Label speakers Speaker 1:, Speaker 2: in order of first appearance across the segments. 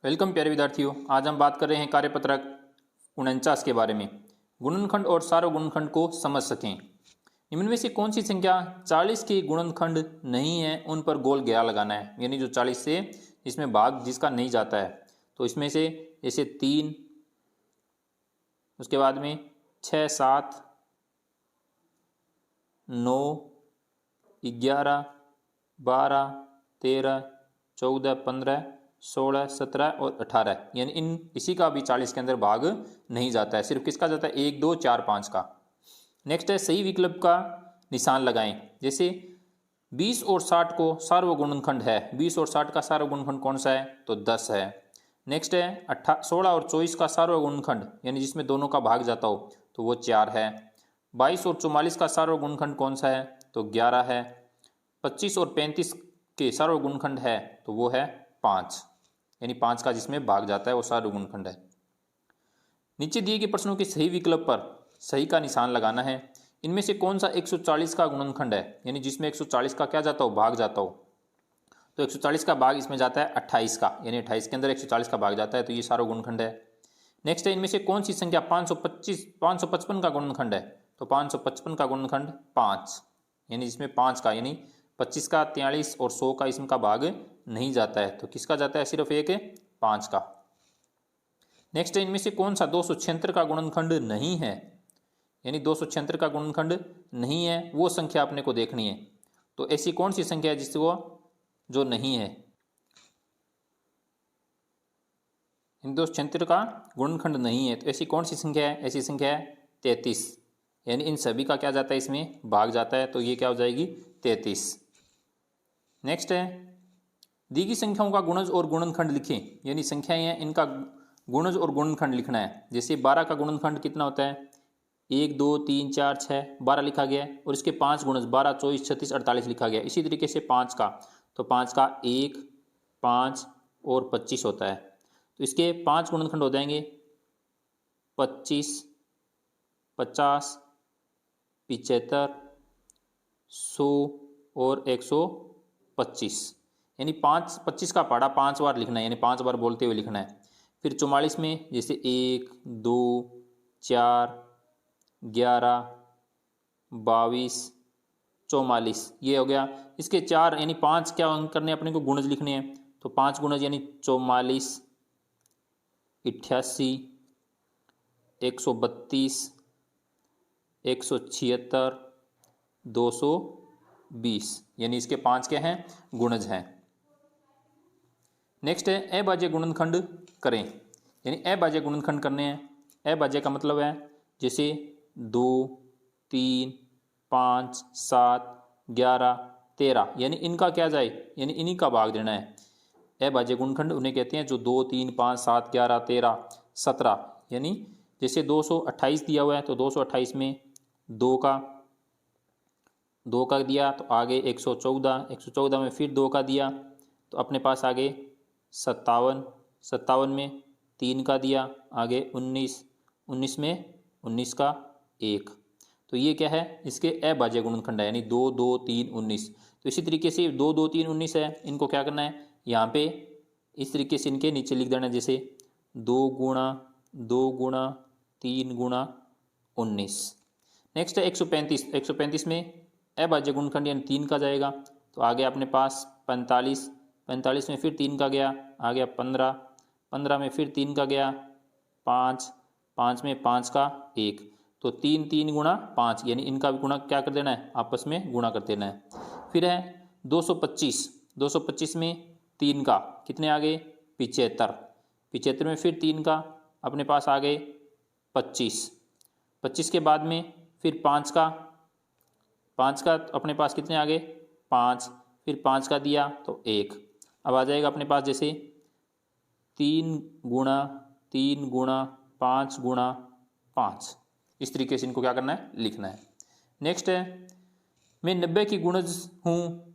Speaker 1: Welcome प्यारे विद्यार्थियों। आज हम बात कर रहे हैं कार्यपत्रक 49 के बारे में। गुणनखंड और सार्वगुणनखंड को समझ सकें। निम्न में से कौन सी संख्या 40 के गुणनखंड नहीं है उन पर गोल घेरा लगाना है, यानी जो 40 से इसमें भाग जिसका नहीं जाता है। तो इसमें से जैसे 3, उसके बाद में 6, 7, 9, 11, 12, 13, 14, 15, 16, 17 और 18, यानी इसी का भी 40 के अंदर भाग नहीं जाता है। सिर्फ किसका जाता है? 1, 2, 4, 5 का। नेक्स्ट है सही विकल्प का निशान लगाएं। जैसे 20 और 60 को सार्वगुणनखंड है। 20 और 60 का सार्वगुणनखंड कौन सा है? तो 10 है। नेक्स्ट है 16 और 24 का सार्वगुणनखंड, यानी जिसमें दोनों का भाग जाता हो, तो वो 4 है। 22 और 44 का सार्वगुणनखंड कौन सा है? तो 11 है। 25 और 35 के सार्वगुणनखंड है, तो वो है 5, यानी 5 का जिसमें भाग जाता है वो सार्वगुणनखंड है। नीचे दिए गए प्रश्नों के सही विकल्प पर सही का निशान लगाना है। इनमें से कौन सा 140 का गुणनखंड है, यानी जिसमें 140 का क्या जाता हो? भाग जाता हो। तो 140 का भाग इसमें जाता है 28 का, यानी 28 के अंदर 140 का भाग जाता है, तो ये सार्वगुणनखंड है। नेक्स्ट है इनमें से कौन सी संख्या 555 का गुणनखंड है? तो 555 का गुणनखंड 5, यानी जिसमें 5 का, यानी 25 का, 43 और 100 का इसमें का भाग नहीं जाता है, तो किसका जाता है? सिर्फ एक 5 का। नेक्स्ट है इनमें से कौन सा 276 का गुणनखंड नहीं है, यानी 276 का गुणनखंड नहीं है, वो संख्या अपने को देखनी है। तो ऐसी कौन सी संख्या है जिसको जो नहीं है? 276 का गुणनखंड नहीं है, तो ऐसी कौन सी संख्या है? ऐसी संख्या है 33, यानी इन सभी का क्या जाता है? इसमें भाग जाता है, तो ये क्या हो जाएगी? 33। नेक्स्ट है दी गई संख्याओं का गुणज और गुणनखंड लिखें, यानी संख्याएं हैं इनका गुणज और गुणनखंड लिखना है। जैसे 12 का गुणनखंड कितना होता है? 1, 2, 3, 4, 6, 12 लिखा गया है, और इसके 5 गुणज 12, 24, 36, 48 लिखा गया है। इसी तरीके से 5 का, तो 5 का 1, 5 और 25 होता है, तो इसके 5 गुणनखंड हो जाएंगे 25, 50, 75, 100 और 125, यानी 25 का पढ़ा 5 बार लिखना है, यानी 5 बार बोलते हुए लिखना है। फिर 44 में जैसे 1, 2, 4, 11, 22, 44, ये हो गया। इसके 4 यानी 5 क्या करने अपने को? गुणज लिखने हैं, तो 5 गुणज यानी 44, 88, 132, 176, 220, यानी इसके 5 क्या हैं? गुणज हैं। नेक्स्ट है अभाज्य गुणनखंड करें, यानी अभाज्य गुणनखंड करने हैं। अभाज्य का मतलब है जैसे 2, 3, 5, 7, 11, 13, यानी इनका क्या जाए? यानी इन्हीं का भाग देना है। अभाज्य गुणनखंड उन्हें कहते हैं जो 2, 3, 5, 7, 11, 13, 17, यानी जैसे 228 दिया हुआ है, तो 228 में 2 का दिया, तो आगे 114 में फिर 2 का दिया, तो अपने पास आगे 57 में 3 का दिया, आगे 19 में 19 का 1, तो ये क्या है? इसके अभाज्य गुणनखंड है, यानी 2, 2, 3, 19। तो इसी तरीके से 2, 2, 3, 19 है, इनको क्या करना है? यहाँ पे इस तरीके से इनके नीचे लिख देना, जैसे 2 गुणा 2 गुणा 3 गुणा 19। नेक्स्ट है 135 में अभाज्य गुणनखंड यानी 3 का जाएगा, तो आगे अपने पास 45 में फिर 3 का गया, आ गया 15 में फिर 3 का गया 5 में 5 का 1, तो 3 गुणा 5, यानी इनका भी गुणा क्या कर देना है? आपस में गुणा कर देना है। फिर है 225 में 3 का कितने आ गए? 75 में फिर 3 का अपने पास आ गए 25 के बाद में फिर 5 का अपने पास कितने आ गए? 5, फिर 5 का दिया तो 1। अब आ जाएगा अपने पास जैसे 3 गुणा 5 गुणा 5, इस तरीके से इनको क्या करना है? लिखना है। नेक्स्ट है मैं 90 की गुणज हूँ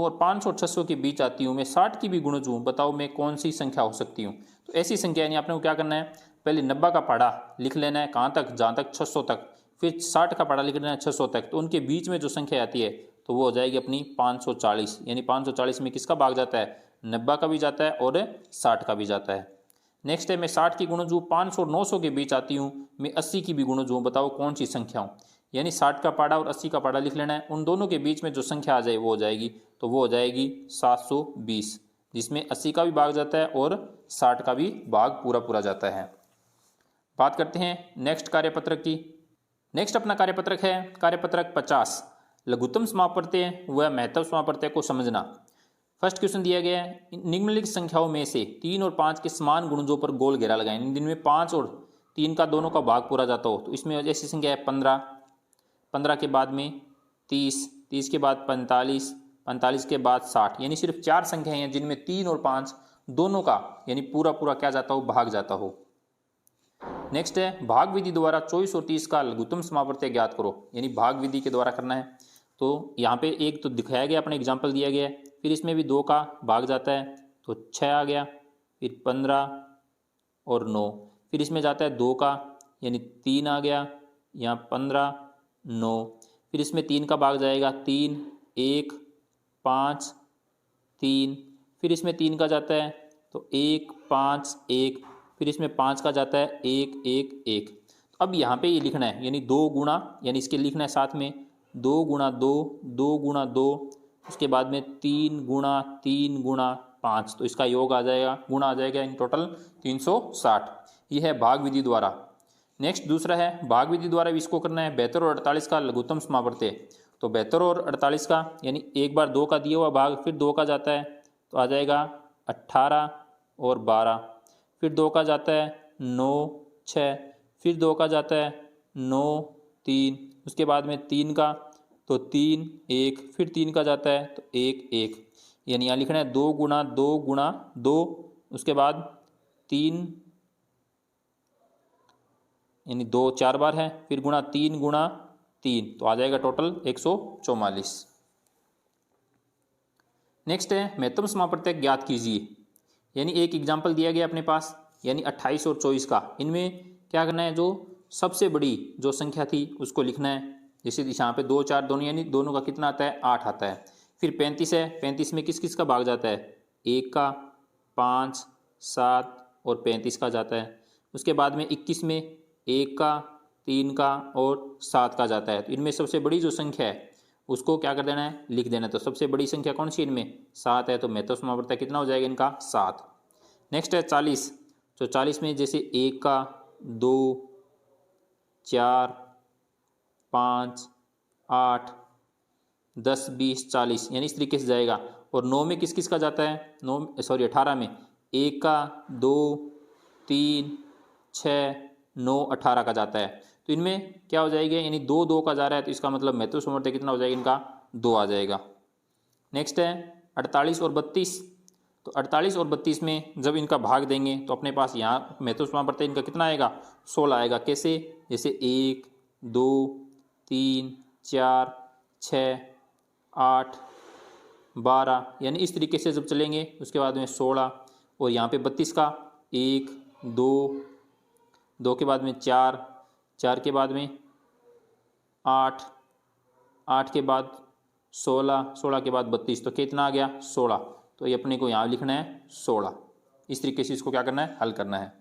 Speaker 1: और 500 और 600 के बीच आती हूँ, मैं 60 की भी गुणज हूँ, बताओ मैं कौन सी संख्या हो सकती हूँ? तो ऐसी संख्या यानी आपने को क्या करना है? पहले 90 का पढ़ा लिख लेना है, कहाँ तक? जहाँ तक 600 तक, फिर 60 का पढ़ा लिख लेना है 600 तक, तो उनके बीच में जो संख्या आती है तो वो हो जाएगी अपनी 540, यानी 540 में किसका भाग जाता है? 90 का भी जाता है और 60 का भी जाता है। नेक्स्ट है, मैं 60 की गुणज 500 और 900 के बीच आती हूँ, मैं 80 की भी गुणज बताओ कौन सी संख्या हूँ। यानी 60 का पाड़ा और 80 का पाड़ा लिख लेना है, उन दोनों के बीच में जो संख्या आ जाए वो हो जाएगी, तो वो हो जाएगी 720, जिसमें 80 का भी भाग जाता है और 60 का भी भाग पूरा पूरा जाता है। बात करते हैं नेक्स्ट कार्यपत्रक की। नेक्स्ट अपना कार्यपत्रक है कार्यपत्रक 50, लघुत्तम समापवर्तय व महत्तम समापवर्तय को समझना। फर्स्ट क्वेश्चन दिया गया है, निम्नलिखित संख्याओं में से 3 और 5 के समान गुणजों पर गोल घेरा लगाएं, जिनमें 5 और 3 का दोनों का भाग पूरा जाता हो। तो इसमें ऐसी संख्या है 15, 15 के बाद में 30, 30 के बाद 45, 45 के बाद 60, यानी सिर्फ 4 संख्याएं हैं जिनमें 3 और 5 दोनों का यानी पूरा पूरा क्या जाता हो, भाग जाता हो। नेक्स्ट है, भाग विधि द्वारा 24 और 30 का लघुत्तम समापवर्तय ज्ञात करो, यानी भाग विधि के द्वारा करना है। तो यहाँ पे एक तो दिखाया गया, अपने एग्जाम्पल दिया गया है, फिर इसमें भी 2 का भाग जाता है तो 6 आ गया, फिर 15 और 9, फिर इसमें जाता है 2 का यानी 3 आ गया, यहाँ 15 9, फिर इसमें 3 का भाग जाएगा 3 1 5 3, फिर इसमें 3 का जाता है तो 1 5 1, फिर इसमें 5 का जाता है 1 1 1। तो अब यहाँ पे ये लिखना है यानी 2 गुणा, यानी इसके लिखना है साथ में 2 गुणा 2, 2 गुणा 2, उसके बाद में 3 गुणा 3 गुणा 5, तो इसका योग आ जाएगा, गुणा आ जाएगा, इन टोटल 360। यह है भाग विधि द्वारा। नेक्स्ट दूसरा है, भाग विधि द्वारा भी इसको करना है 72 और 48 का लघुत्तम समापवर्तय। तो 72 और 48 का यानी एक बार 2 का दिया हुआ भाग, फिर 2 का जाता है तो आ जाएगा 18 और 12, फिर 2 का जाता है 9 6, फिर 2 का जाता है 9 3, उसके बाद में 3 का तो 3 1, फिर 3 का जाता है तो 1 1, यानी यहाँ लिखना है 2 गुणा 2 गुणा 2, उसके बाद 3 यानी 2 4 बार है, फिर गुणा 3 गुणा 3, तो आ जाएगा टोटल 144। नेक्स्ट है, महत्तम समापवर्तय ज्ञात कीजिए, यानी एक एग्जाम्पल दिया गया अपने पास, यानी 28 और 24 का, इनमें क्या करना है, जो सबसे बड़ी जो संख्या थी उसको लिखना है। जैसे यहाँ पे 2 4 दोनों, यानी दोनों का कितना आता है, 8 आता है। फिर 35 है, 35 में किस किस का भाग जाता है, 1 का 5 7 और 35 का जाता है। उसके बाद में 21 में 1 का 3 का और 7 का जाता है। तो इनमें सबसे बड़ी जो संख्या है उसको क्या कर देना है, लिख देना है। तो सबसे बड़ी संख्या कौन सी इनमें, 7 है, तो महत्तम समापवर्तय कितना हो जाएगा इनका, 7। नेक्स्ट है 40, तो 40 में जैसे 1 का 2 4 5 8 10 20 40, यानी इस तरीके से जाएगा। और 9 में किस किस का जाता है, 18 में 1 का 2 3 6 9 18 का जाता है। तो इनमें क्या हो जाएगा, यानी 2 2 का जा रहा है, तो इसका मतलब महत्तम समापवर्तय कितना हो जाएगा इनका, 2 आ जाएगा। नेक्स्ट है 48 और 32, तो 48 और 32 में जब इनका भाग देंगे तो अपने पास यहाँ महत्तम समापवर्तय इनका कितना आएगा, 16 आएगा। कैसे, जैसे 1 2 3 4 6 8 12, यानी इस तरीके से जब चलेंगे उसके बाद में 16, और यहाँ पे 32 का 1 2 2 के बाद में 4 4 के बाद में 8 8 के बाद 16 16 के बाद 32, तो कितना आ गया, 16। तो ये अपने को यहाँ लिखना है 16। इस तरीके से इसको क्या करना है, हल करना है।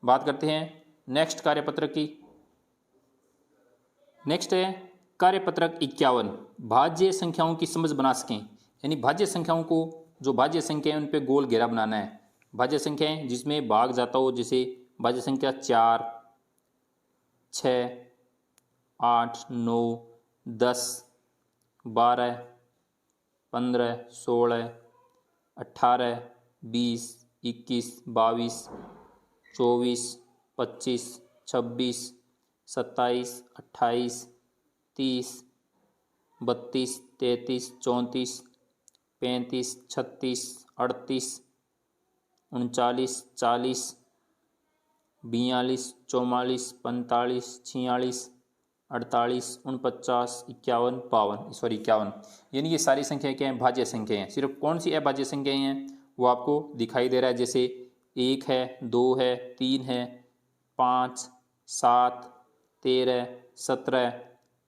Speaker 1: बात करते हैं नेक्स्ट कार्यपत्रक की। नेक्स्ट है कार्यपत्रक 51, भाज्य संख्याओं की समझ बना सकें, यानी भाज्य संख्याओं को, जो भाज्य संख्या है उन पे गोल घेरा बनाना है। भाज्य संख्याएं जिसमें भाग जाता हो, जैसे भाज्य संख्या 4 6 8 9 10 12 15 16 18 20 21 22 24 25 26 27 28 30 32 33 34 35 36 38 39 40 42 44 45 46 48 49 51 52, यानी ये सारी संख्याएं क्या हैं, भाज्य संख्याएं हैं। सिर्फ कौन सी अभाज्य संख्याएं हैं वो आपको दिखाई दे रहा है, जैसे 1 है 2 है 3 है 5 7 13 17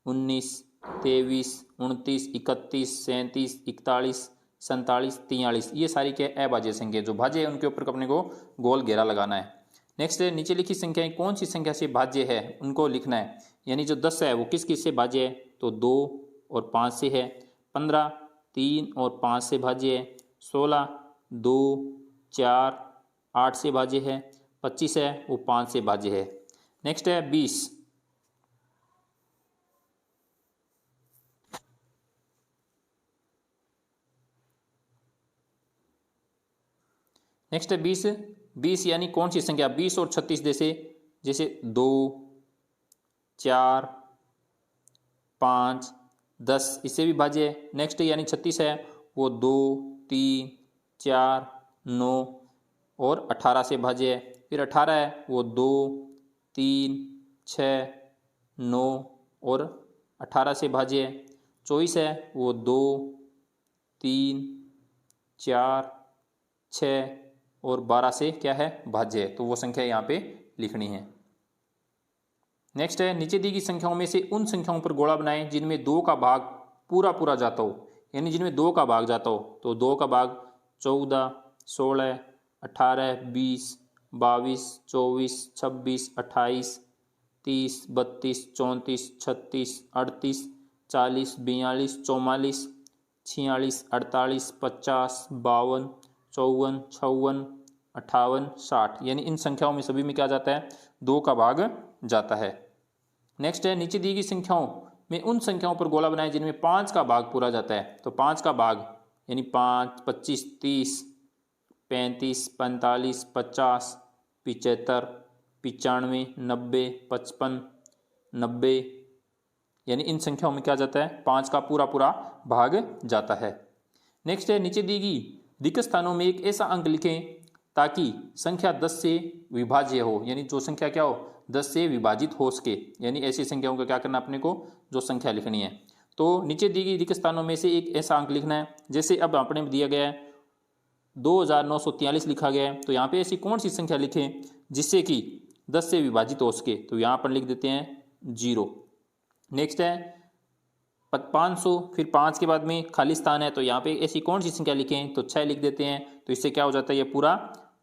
Speaker 1: 19 23 29 31 37 41 47, 43, ये सारी क्या है अभाज्य संख्या। जो भाज्य है उनके ऊपर अपने को गोल घेरा लगाना है। नेक्स्ट है नीचे लिखी संख्याएं कौन सी संख्या से भाज्य है उनको लिखना है। यानी जो 10 है वो किस किस से भाज्य है, तो 2 और 5 से है। 15 3 और 5 से भाज्य है। 16 2 4 8 से भाज्य है। 25 है वो 5 से भाज्य है। नेक्स्ट है 20। नेक्स्ट है 20। 20 यानी कौन सी संख्या, 20 और 36 जैसे 2 4 5 10 इससे भी भाज्य है। नेक्स्ट यानी 36 है वो 2 3 4 9 और 18 से भाज्य है। फिर 18 है वो 2 3 6 9 और 18 से भाज्य है। 24 है वो 2 3 4 6 और 12 से क्या है भाज्य है। तो वो संख्या यहाँ पे लिखनी है। नेक्स्ट है नीचे दी गई संख्याओं में से उन संख्याओं पर गोला बनाएं जिनमें 2 का भाग पूरा पूरा जाता हो। यानी जिनमें 2 का भाग जाता हो, तो 2 का भाग 14 16 18 20 22 24 26 28 30 32 34 36 38 40 42 44 46 48 50 52 54 56 58 60। यानी इन संख्याओं में सभी में क्या जाता है, 2 का भाग जाता है। नेक्स्ट है नीचे दी गई संख्याओं में उन संख्याओं पर गोला बनाएं जिनमें 5 का भाग पूरा जाता है। तो 5 का भाग यानी 5 25 30 35 45 50 75 95 90 55 90। यानी इन संख्याओं में क्या जाता है, 5 का पूरा पूरा भाग जाता है। नेक्स्ट है नीचे दी गई रिक्त स्थानों में एक ऐसा अंक लिखें ताकि संख्या 10 से विभाज्य हो। यानी जो संख्या क्या हो, 10 से विभाजित हो सके। यानी ऐसी संख्याओं का क्या करना अपने को, जो संख्या लिखनी है। तो नीचे दी गई रिक्त स्थानों में से एक ऐसा अंक लिखना है। जैसे अब अपने दिया गया है 2943 लिखा गया है, तो यहाँ पे ऐसी कौन सी संख्या लिखें जिससे कि 10 से विभाजित हो सके। तो यहाँ पर लिख देते हैं 0। नेक्स्ट है 500, फिर 5 के बाद में खाली स्थान है, तो यहाँ पे ऐसी कौन सी संख्या लिखें, तो 6 लिख देते हैं। तो इससे क्या हो जाता है, ये पूरा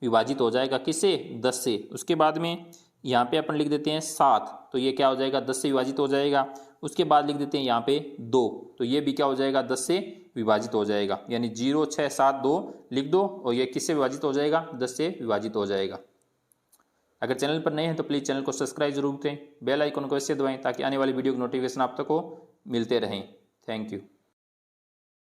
Speaker 1: विभाजित हो जाएगा किससे, 10 से। उसके बाद में यहाँ पे अपन लिख देते हैं 7, तो ये क्या हो जाएगा, 10 से विभाजित हो जाएगा। उसके बाद लिख देते हैं यहाँ पे 2, तो ये भी क्या हो जाएगा, 10 से विभाजित हो जाएगा। यानी 0 6 7 2 लिख दो और ये किससे विभाजित हो जाएगा, 10 से विभाजित हो जाएगा। अगर चैनल पर नए हैं तो प्लीज़ चैनल को सब्सक्राइब जरूर करें, बेल आइकन को ऐसे दबाएं ताकि आने वाली वीडियो की नोटिफिकेशन आप तक को मिलते रहें। Thank you.